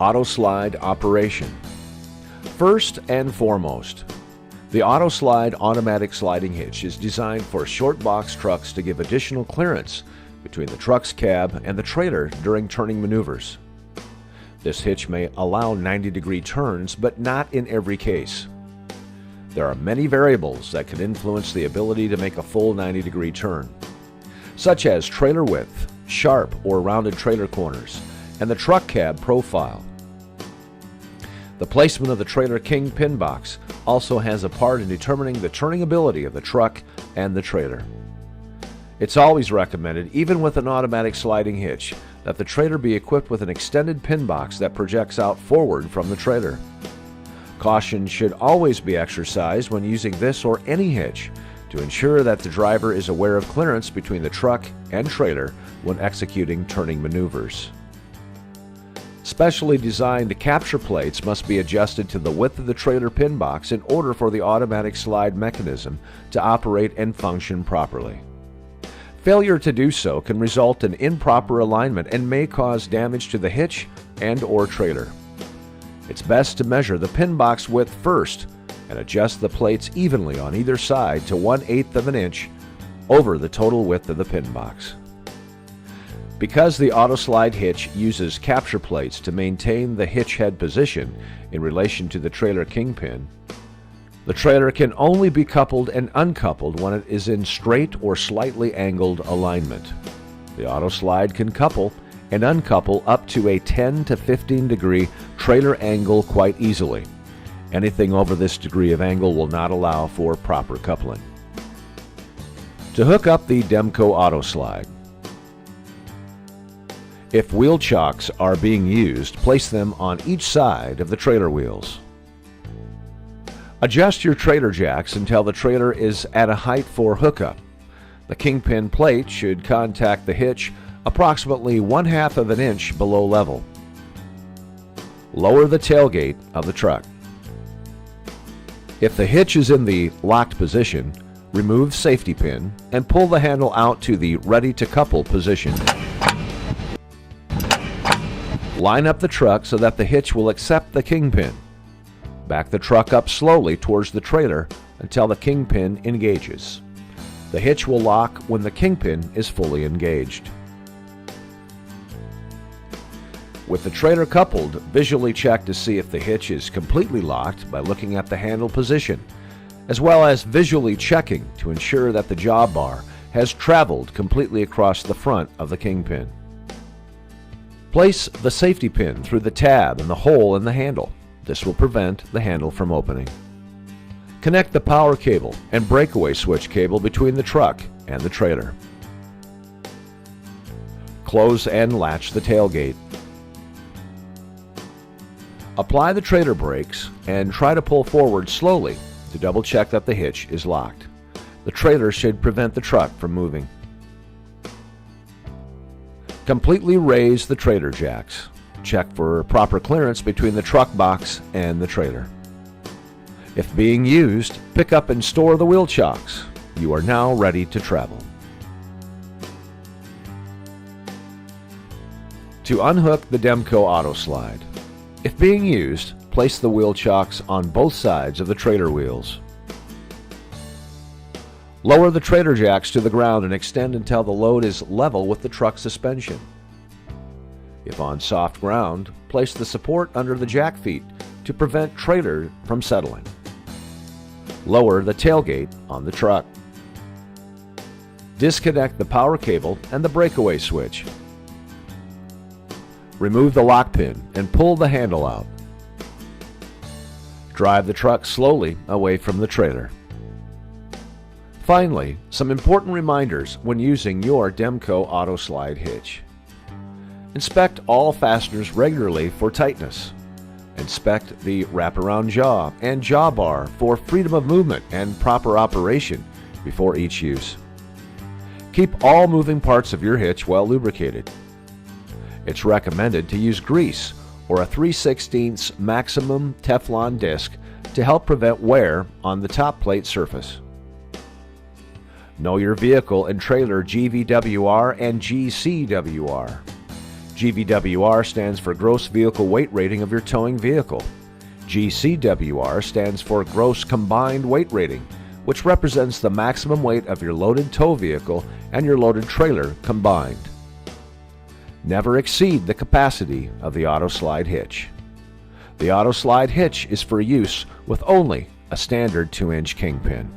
Autoslide operation. First and foremost, the Autoslide automatic sliding hitch is designed for short box trucks to give additional clearance between the truck's cab and the trailer during turning maneuvers. This hitch may allow 90-degree turns, but not in every case. There are many variables that can influence the ability to make a full 90-degree turn, such as trailer width, sharp or rounded trailer corners, and the truck cab profile. The placement of the trailer king pin box also has a part in determining the turning ability of the truck and the trailer. It's always recommended, even with an automatic sliding hitch, that the trailer be equipped with an extended pin box that projects out forward from the trailer. Caution should always be exercised when using this or any hitch to ensure that the driver is aware of clearance between the truck and trailer when executing turning maneuvers. Specially designed capture plates must be adjusted to the width of the trailer pin box in order for the automatic slide mechanism to operate and function properly. Failure to do so can result in improper alignment and may cause damage to the hitch and/or trailer. It's best to measure the pin box width first and adjust the plates evenly on either side to 1/8 of an inch over the total width of the pin box. Because the Autoslide hitch uses capture plates to maintain the hitch head position in relation to the trailer kingpin, the trailer can only be coupled and uncoupled when it is in straight or slightly angled alignment. The Autoslide can couple and uncouple up to a 10 to 15 degree trailer angle quite easily. Anything over this degree of angle will not allow for proper coupling. To hook up the Demco Autoslide, if wheel chocks are being used, place them on each side of the trailer wheels. Adjust your trailer jacks until the trailer is at a height for hookup. The kingpin plate should contact the hitch approximately 1/2 of an inch below level. Lower the tailgate of the truck. If the hitch is in the locked position, remove safety pin and pull the handle out to the ready to couple position. Line up the truck so that the hitch will accept the kingpin. Back the truck up slowly towards the trailer until the kingpin engages. The hitch will lock when the kingpin is fully engaged. With the trailer coupled, visually check to see if the hitch is completely locked by looking at the handle position, as well as visually checking to ensure that the jaw bar has traveled completely across the front of the kingpin. Place the safety pin through the tab and the hole in the handle. This will prevent the handle from opening. Connect the power cable and breakaway switch cable between the truck and the trailer. Close and latch the tailgate. Apply the trailer brakes and try to pull forward slowly to double check that the hitch is locked. The trailer should prevent the truck from moving. Completely raise the trailer jacks. Check for proper clearance between the truck box and the trailer. If being used, pick up and store the wheel chocks. You are now ready to travel. To unhook the Demco Autoslide, if being used, place the wheel chocks on both sides of the trailer wheels. Lower the trailer jacks to the ground and extend until the load is level with the truck suspension. If on soft ground, place the support under the jack feet to prevent trailer from settling. Lower the tailgate on the truck. Disconnect the power cable and the breakaway switch. Remove the lock pin and pull the handle out. Drive the truck slowly away from the trailer. Finally, some important reminders when using your Demco Autoslide hitch. Inspect all fasteners regularly for tightness. Inspect the wraparound jaw and jaw bar for freedom of movement and proper operation before each use. Keep all moving parts of your hitch well lubricated. It's recommended to use grease or a 3/16 maximum Teflon disc to help prevent wear on the top plate surface. Know your vehicle and trailer GVWR and GCWR. GVWR stands for Gross Vehicle Weight Rating of your towing vehicle. GCWR stands for Gross Combined Weight Rating, which represents the maximum weight of your loaded tow vehicle and your loaded trailer combined. Never exceed the capacity of the Autoslide hitch. The Autoslide hitch is for use with only a standard 2-inch kingpin.